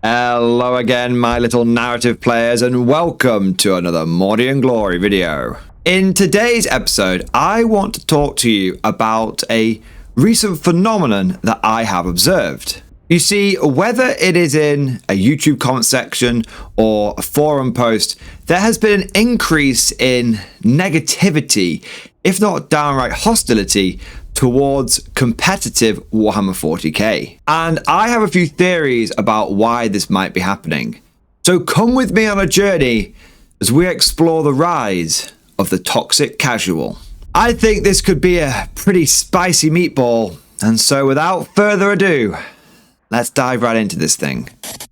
Hello again, my little narrative players, and welcome to another Mordian Glory video. In today's episode, I want to talk to you about a recent phenomenon that I have observed. You see, whether it is in a YouTube comment section or a forum post, there has been an increase in negativity, if not downright hostility, towards competitive Warhammer 40k. And I have a few theories about why this might be happening. So come with me on a journey as we explore the rise of the toxic casual. I think this could be a pretty spicy meatball, and so without further ado, let's dive right into this thing.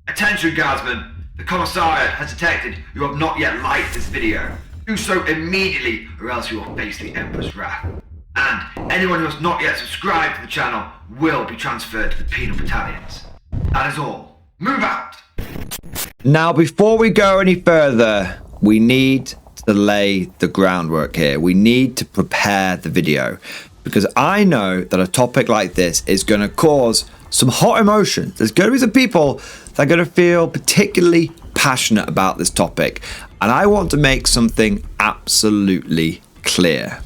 Attention guardsmen, the commissariat has detected you have not yet liked this video. Do so immediately or else you will face the Emperor's wrath. And anyone who has not yet subscribed to the channel will be transferred to the penal battalions. That is all. Move out! Now, before we go any further, we need to lay the groundwork here. We need to prepare the video, because I know that a topic like this is going to cause some hot emotions. There's going to be some people that are going to feel particularly passionate about this topic, and I want to make something absolutely clear.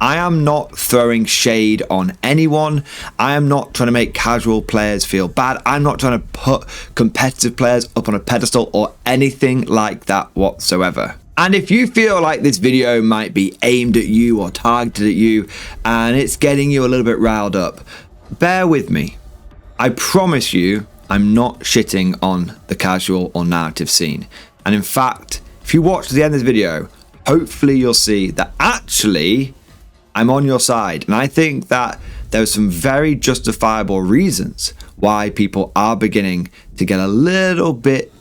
I am not throwing shade on anyone. I am not trying to make casual players feel bad. I'm not trying to put competitive players up on a pedestal or anything like that whatsoever. And if you feel like this video might be aimed at you or targeted at you and it's getting you a little bit riled up, bear with me. I promise you, I'm not shitting on the casual or narrative scene. And in fact, if you watch to the end of this video, hopefully you'll see that actually I'm on your side. And I think that there are some very justifiable reasons why people are beginning to get a little bit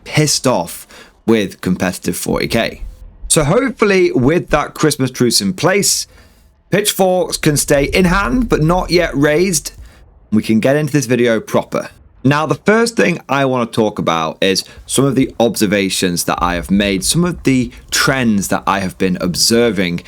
pissed off with competitive 40k. So hopefully with that Christmas truce in place, pitchforks can stay in hand but not yet raised. We can get into this video proper. Now, the first thing I want to talk about is some of the observations that I have made, some of the trends that I have been observing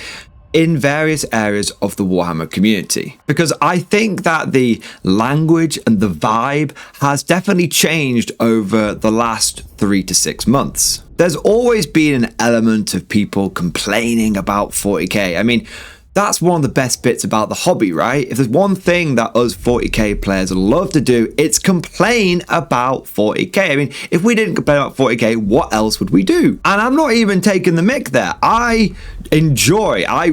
in various areas of the Warhammer community, because I think that the language and the vibe has definitely changed over the last 3 to 6 months. There's always been an element of people complaining about 40k. I mean, that's one of the best bits about the hobby, right? If there's one thing that us 40k players love to do, it's complain about 40k. I mean, if we didn't complain about 40k, what else would we do? And I'm not even taking the mick there. I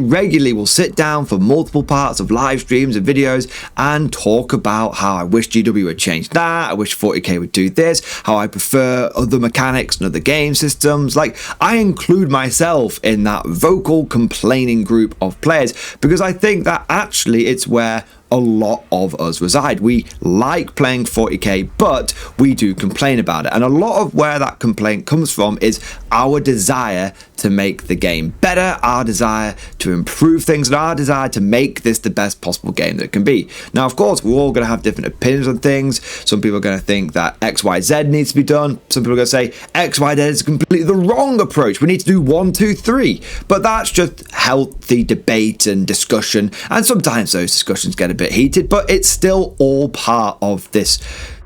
regularly will sit down for multiple parts of live streams and videos and talk about how I wish GW would change that, I wish 40k would do this, how I prefer other mechanics and other game systems. Like, I include myself in that vocal complaining group of players, because I think that actually it's where a lot of us reside. We like playing 40k, but we do complain about it. And a lot of where that complaint comes from is our desire to make the game better, our desire to improve things, and our desire to make this the best possible game that it can be. Now, of course, we're all going to have different opinions on things. Some people are going to think that XYZ needs to be done. Some people are going to say XYZ is completely the wrong approach. We need to do 1, 2, 3. But that's just healthy debate and discussion. And sometimes those discussions get a bit heated, but it's still all part of this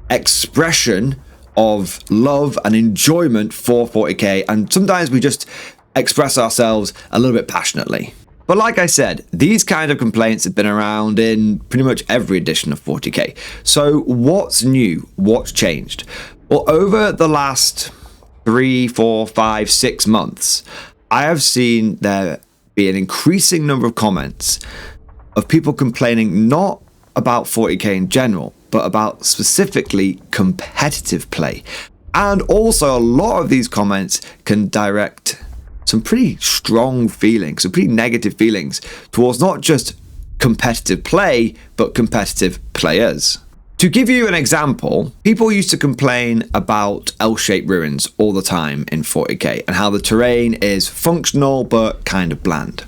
expression of love and enjoyment for 40k, and sometimes we just express ourselves a little bit passionately. But like I said, these kind of complaints have been around in pretty much every edition of 40k. So what's new? What's changed? Well, over the last 3, 4, 5, 6 months, I have seen there be an increasing number of comments of people complaining not about 40k in general, but about specifically competitive play. And also a lot of these comments can direct some pretty strong feelings, some pretty negative feelings towards not just competitive play, but competitive players. To give you an example, people used to complain about L-shaped ruins all the time in 40k and how the terrain is functional but kind of bland.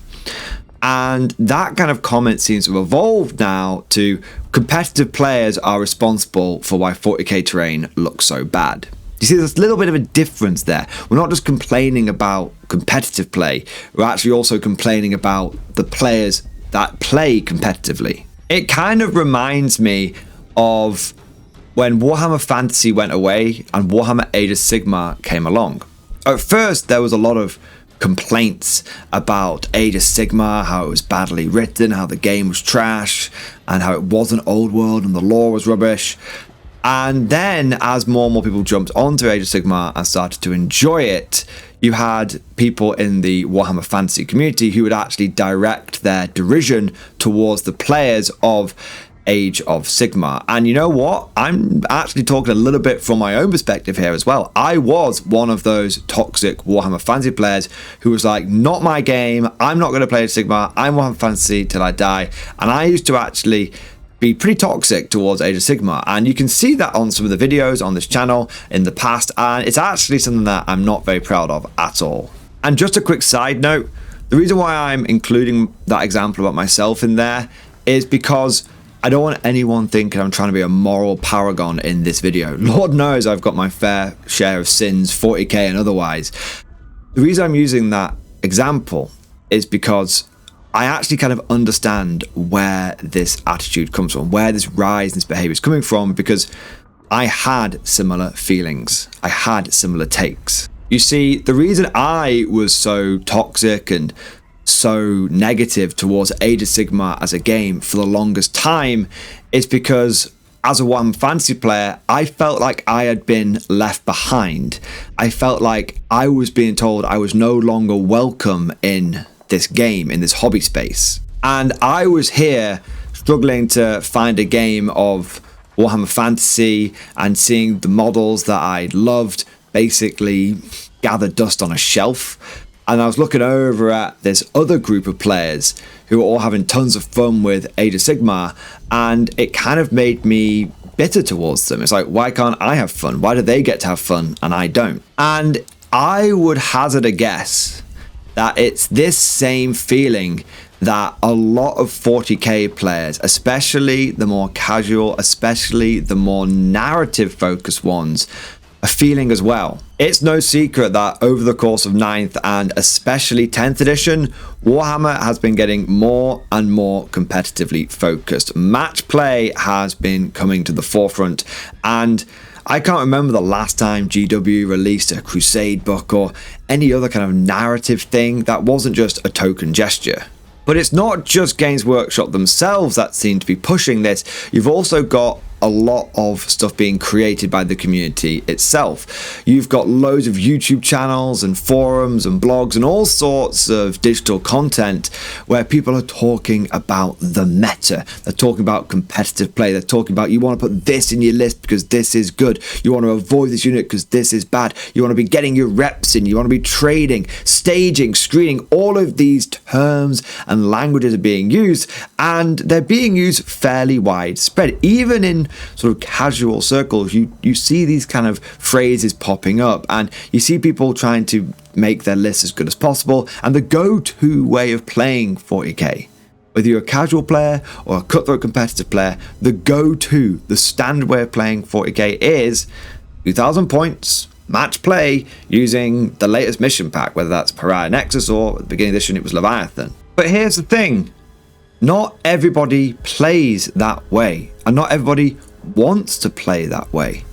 And that kind of comment seems to have evolved now to competitive players are responsible for why 40k terrain looks so bad. You see, there's a little bit of a difference there. We're not just complaining about competitive play, we're actually also complaining about the players that play competitively. It kind of reminds me of when Warhammer Fantasy went away and Warhammer Age of Sigmar came along. At first, there was a lot of complaints about Age of Sigmar, how it was badly written, how the game was trash, and how it wasn't old world and the lore was rubbish. And then as more and more people jumped onto Age of Sigmar and started to enjoy it, you had people in the Warhammer Fantasy community who would actually direct their derision towards the players of Age of Sigmar. And you know what? I'm actually talking a little bit from my own perspective here as well. I was one of those toxic Warhammer Fantasy players who was like, not my game, I'm not going to play Age of Sigmar, I'm Warhammer Fantasy till I die. And I used to actually be pretty toxic towards Age of Sigmar, and you can see that on some of the videos on this channel in the past, and it's actually something that I'm not very proud of at all. And just a quick side note, the reason why I'm including that example about myself in there is because I don't want anyone thinking I'm trying to be a moral paragon in this video. Lord knows I've got my fair share of sins, 40k and otherwise. The reason I'm using that example is because I actually kind of understand where this attitude comes from, where this rise in this behavior is coming from, because I had similar feelings. I had similar takes. You see, the reason I was so toxic and so negative towards Age of Sigmar as a game for the longest time is because as a Warhammer Fantasy player, I felt like I had been left behind. I felt like I was being told I was no longer welcome in this game, in this hobby space. And I was here struggling to find a game of Warhammer Fantasy and seeing the models that I loved basically gather dust on a shelf. And I was looking over at this other group of players who were all having tons of fun with Age of Sigmar, and it kind of made me bitter towards them. It's like, why can't I have fun? Why do they get to have fun and I don't? And I would hazard a guess that it's this same feeling that a lot of 40k players, especially the more casual, especially the more narrative focused ones, are feeling as well. It's no secret that over the course of 9th and especially 10th edition, Warhammer has been getting more and more competitively focused. Match play has been coming to the forefront, and I can't remember the last time GW released a Crusade book or any other kind of narrative thing that wasn't just a token gesture. But it's not just Games Workshop themselves that seem to be pushing this. You've also got a lot of stuff being created by the community itself. You've got loads of YouTube channels and forums and blogs and all sorts of digital content where people are talking about the meta. They're talking about competitive play. They're talking about, you want to put this in your list because this is good. You want to avoid this unit because this is bad. You want to be getting your reps in. You want to be trading, staging, screening. All of these terms and languages are being used, and they're being used fairly widespread. Even in sort of casual circles, you see these kind of phrases popping up, and you see people trying to make their lists as good as possible. And the go-to way of playing 40k, whether you're a casual player or a cutthroat competitive player, the go-to, the standard way of playing 40k is 2,000 points, match play, using the latest mission pack, whether that's Pariah Nexus or at the beginning of this edition it was Leviathan. But here's the thing, not everybody plays that way, and not everybody wants to play that way.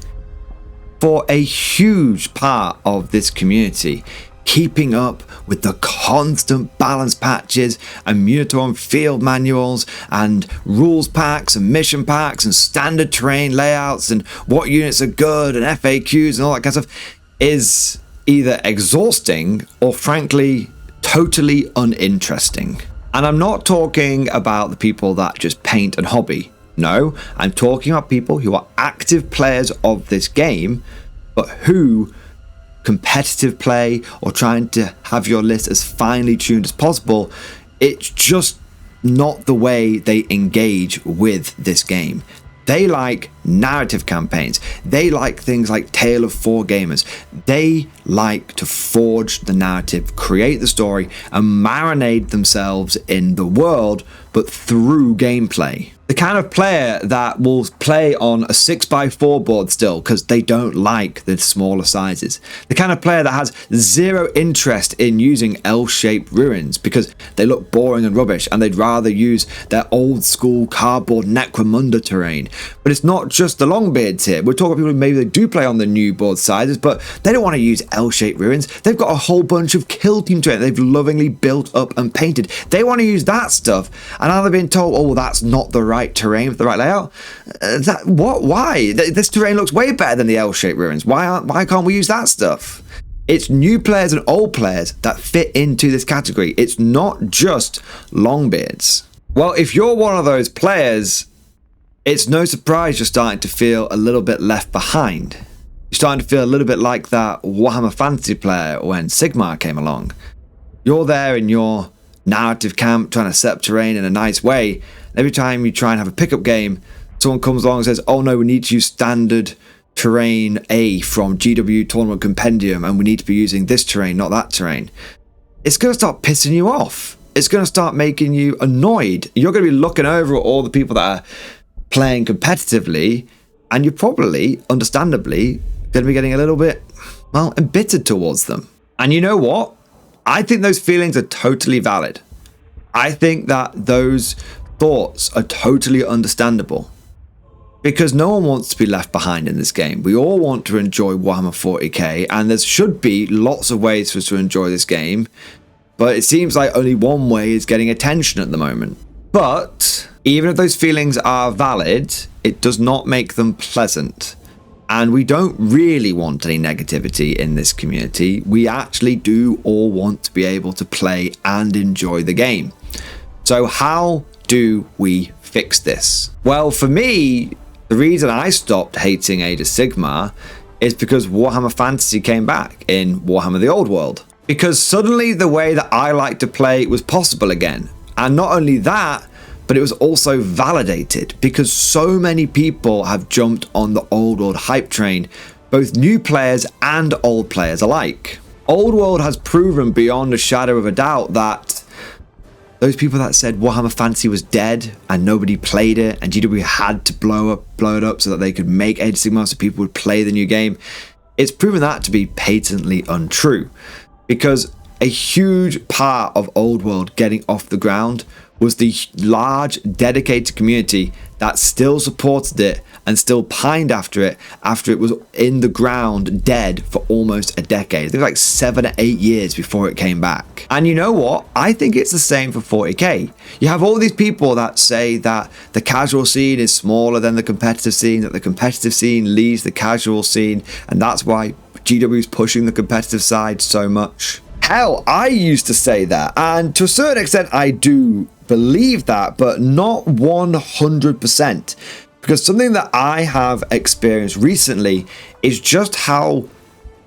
For a huge part of this community, keeping up with the constant balance patches and Munitorum field manuals and rules packs and mission packs and standard terrain layouts and what units are good and FAQs and all that kind of stuff is either exhausting or frankly totally uninteresting. And I'm not talking about the people that just paint and hobby. No, I'm talking about people who are active players of this game, but who competitive play or trying to have your list as finely tuned as possible, it's just not the way they engage with this game. They like narrative campaigns. They like things like Tale of Four Gamers. They like to forge the narrative, create the story, and marinate themselves in the world, but through gameplay. The kind of player that will play on a 6x4 board still because they don't like the smaller sizes. The kind of player that has zero interest in using L-shaped ruins because they look boring and rubbish and they'd rather use their old school cardboard Necromunda terrain. But it's not just the Longbeards here. We're talking about people who maybe they do play on the new board sizes, but they don't want to use L-shaped ruins. They've got a whole bunch of kill team terrain they've lovingly built up and painted. They want to use that stuff, and now they're being told, oh, well, that's not the right terrain with the right layout. Why? This terrain looks way better than the L-shaped ruins. Why can't we use that stuff? It's new players and old players that fit into this category. It's not just Longbeards. Well, if you're one of those players, it's no surprise you're starting to feel a little bit left behind. You're starting to feel a little bit like that Warhammer Fantasy player when Sigmar came along. You're there in your narrative camp trying to set up terrain in a nice way. Every time you try and have a pickup game, someone comes along and says, oh no, we need to use standard terrain A from GW Tournament Compendium and we need to be using this terrain, not that terrain. It's going to start pissing you off. It's going to start making you annoyed. You're going to be looking over at all the people that are playing competitively and you're probably, understandably, going to be getting a little bit, well, embittered towards them. And you know what? I think those feelings are totally valid. I think that those thoughts are totally understandable because no one wants to be left behind in this game. We all want to enjoy Warhammer 40k and there should be lots of ways for us to enjoy this game, but it seems like only one way is getting attention at the moment. But even if those feelings are valid, it does not make them pleasant. And we don't really want any negativity in this community. We actually do all want to be able to play and enjoy the game. So how do we fix this? Well, for me, the reason I stopped hating Age of Sigmar is because Warhammer Fantasy came back in Warhammer the Old World. Because suddenly the way that I like to play was possible again. And not only that, but it was also validated because so many people have jumped on the Old World hype train, both new players and old players alike. Old World has proven beyond a shadow of a doubt that those people that said Warhammer Fantasy was dead and nobody played it and GW had to blow it up so that they could make Age of Sigmar so people would play the new game, it's proven that to be patently untrue because a huge part of Old World getting off the ground was the large dedicated community that still supported it and still pined after it was in the ground dead for almost a decade. It was like 7 or 8 years before it came back. And you know what? I think it's the same for 40k. You have all these people that say that the casual scene is smaller than the competitive scene, that the competitive scene leads the casual scene, and that's why GW is pushing the competitive side so much. Hell, I used to say that, and to a certain extent I do believe that, but not 100%. Because something that I have experienced recently is just how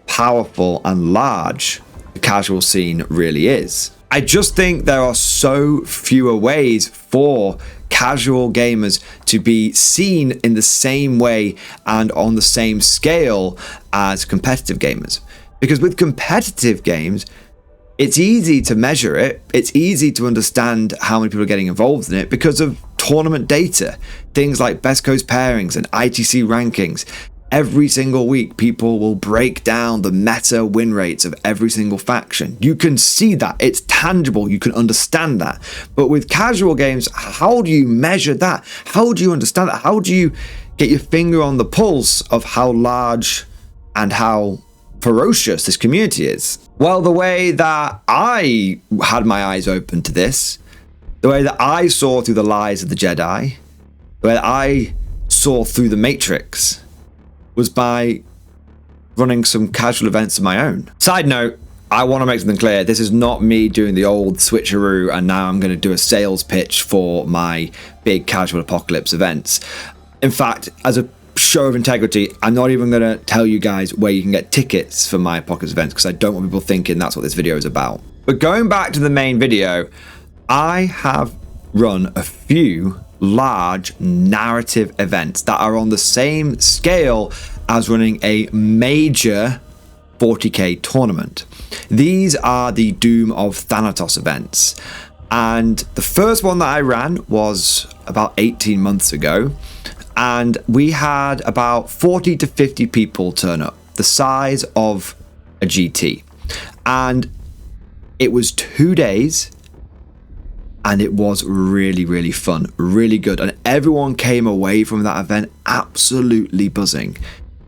powerful and large the casual scene really is. I just think there are so fewer ways for casual gamers to be seen in the same way and on the same scale as competitive gamers. Because with competitive games, it's easy to measure it. It's easy to understand how many people are getting involved in it because of tournament data. Things like best coast pairings and ITC rankings. Every single week, people will break down the meta win rates of every single faction. You can see that. It's tangible. You can understand that. But with casual games, how do you measure that? How do you understand that? How do you get your finger on the pulse of how large and how ferocious this community is? Well, the way that I had my eyes open to this, the way that I saw through the lies of the Jedi, the way that I saw through the Matrix, was by running some casual events of my own. Side note, I want to make something clear. This is not me doing the old switcheroo and now I'm going to do a sales pitch for my big casual apocalypse events. In fact, as a show of integrity, I'm not even going to tell you guys where you can get tickets for my apocalypse events because I don't want people thinking that's what this video is about. But going back to the main video, I have run a few large narrative events that are on the same scale as running a major 40k tournament. These are the Doom of Thanatos events. And the first one that I ran was about 18 months ago, and we had about 40 to 50 people turn up, the size of a GT. And it was 2 days, and it was really, really fun, really good. And everyone came away from that event absolutely buzzing.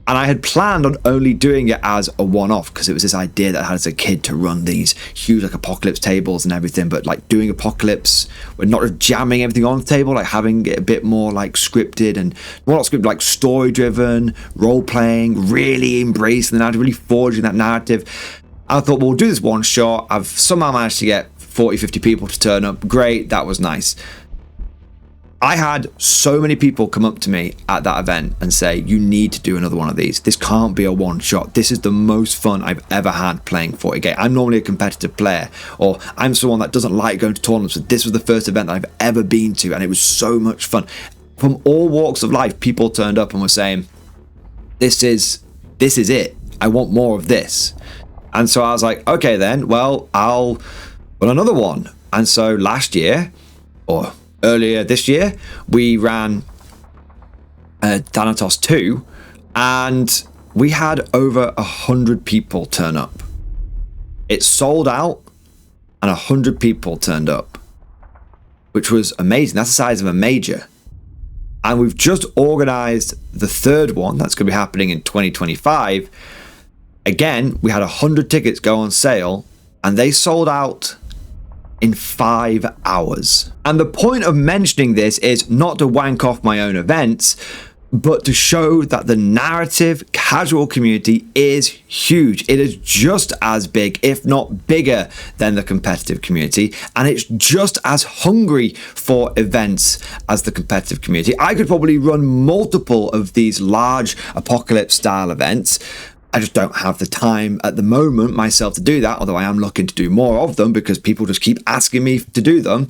And I had planned on only doing it as a one-off because it was this idea that I had as a kid to run these huge like apocalypse tables and everything, but like doing apocalypse, we're not just jamming everything on the table, like having it a bit more like scripted and more not scripted, like story-driven, role-playing, really embracing the narrative, really forging that narrative. I thought, well, we'll do this one shot. I've somehow managed to get 40, 50 people to turn up. Great, that was nice. I had so many people come up to me at that event and say, you need to do another one of these. This can't be a one shot. This is the most fun I've ever had playing 40k. I'm normally a competitive player, or I'm someone that doesn't like going to tournaments, but this was the first event that I've ever been to, and it was so much fun. From all walks of life, people turned up and were saying, this is it. I want more of this. And so I was like, okay then, well, I'll run another one. And so last year, or earlier this year, we ran Thanatos 2, and we had over 100 people turn up. It sold out, and 100 people turned up, which was amazing. That's the size of a major. And we've just organized the third one that's going to be happening in 2025. Again, we had 100 tickets go on sale, and they sold out in 5 hours. And the point of mentioning this is not to wank off my own events, but to show that the narrative casual community is huge. It is just as big, if not bigger, than the competitive community, and it's just as hungry for events as the competitive community. I could probably run multiple of these large apocalypse style events. I just don't have the time at the moment myself to do that, although I am looking to do more of them because people just keep asking me to do them.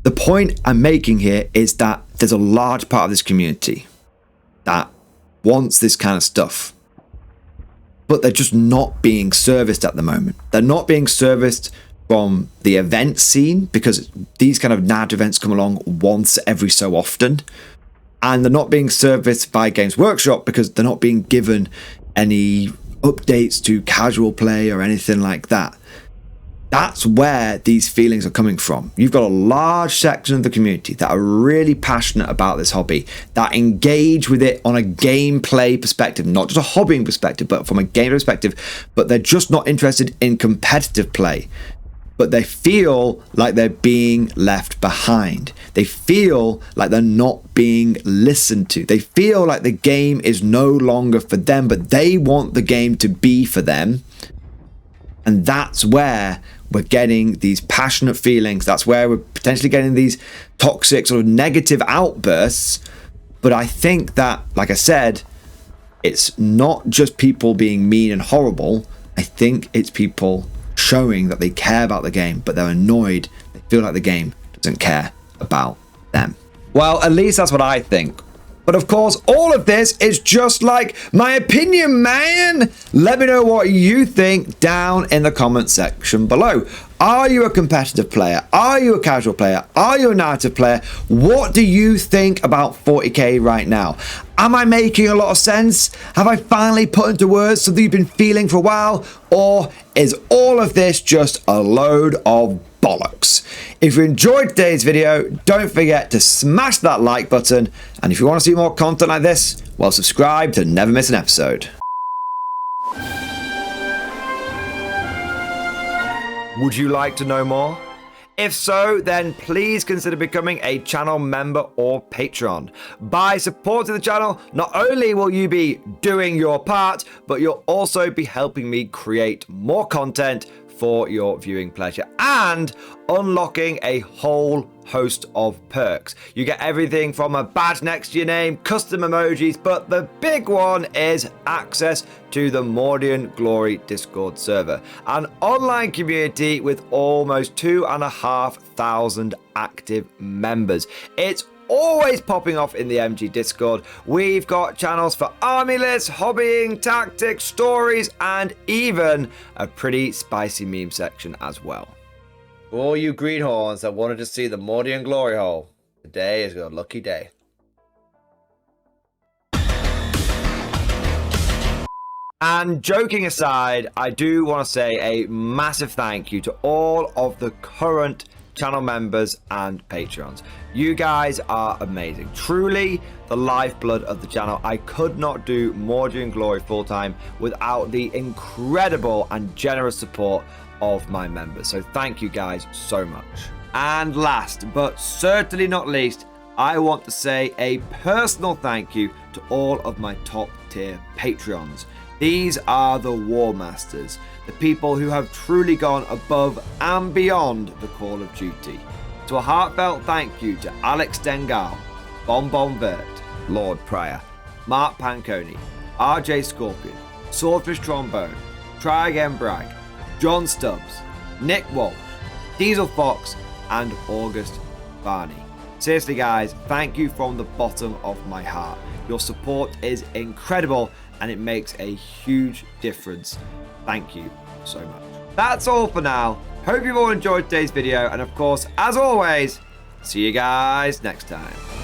The point I'm making here is that there's a large part of this community that wants this kind of stuff, but they're just not being serviced at the moment. They're not being serviced from the event scene because these kind of narrative events come along once every so often, and they're not being serviced by Games Workshop because they're not being given any updates to casual play or anything like that. That's where these feelings are coming from. You've got a large section of the community that are really passionate about this hobby, that engage with it on a gameplay perspective, not just a hobbying perspective, but from a game perspective, but they're just not interested in competitive play. But they feel like they're being left behind. They feel like they're not being listened to. They feel like the game is no longer for them, but they want the game to be for them. And that's where we're getting these passionate feelings. That's where we're potentially getting these toxic sort of negative outbursts. But I think that, like I said, it's not just people being mean and horrible. I think it's people showing that they care about the game, but they're annoyed. They feel like the game doesn't care about them. Well, at least that's what I think. But of course, all of this is just like my opinion, man. Let me know what you think down in the comment section below. Are you a competitive player? Are you a casual player? Are you a narrative player? What do you think about 40k right now? Am I making a lot of sense? Have I finally put into words something you've been feeling for a while? Or is all of this just a load of bollocks? If you enjoyed today's video, don't forget to smash that like button. And if you want to see more content like this, well, subscribe to never miss an episode. Would you like to know more? If so, then please consider becoming a channel member or patron. By supporting the channel, not only will you be doing your part, but you'll also be helping me create more content for your viewing pleasure and unlocking a whole host of perks. You get everything from a badge next to your name, custom emojis, but the big one is access to the Mordian Glory Discord server, an online community with almost 2,500 active members. It's always popping off in the MG Discord. We've got channels for army lists, hobbying, tactics, stories, and even a pretty spicy meme section as well. For all you greenhorns that wanted to see the Mordian glory hole, Today is a lucky day. And joking aside, I do want to say a massive thank you to all of the current channel members and patrons. You guys are amazing. Truly the lifeblood of the channel. I could not do Mordian Glory full-time without the incredible and generous support of my members. So thank you guys so much. And last but certainly not least, I want to say a personal thank you to all of my top tier Patreons. These are the War Masters, the people who have truly gone above and beyond the call of duty. So a heartfelt thank you to Alex Dengal, Bonbon Vert, Lord Pryor, Mark Panconi, RJ Scorpion, Swordfish Trombone, Try Again Bragg, John Stubbs, Nick Walsh, Diesel Fox, and August Barney. Seriously guys, thank you from the bottom of my heart. Your support is incredible and it makes a huge difference. Thank you so much. That's all for now. Hope you've all enjoyed today's video, and of course, as always, see you guys next time.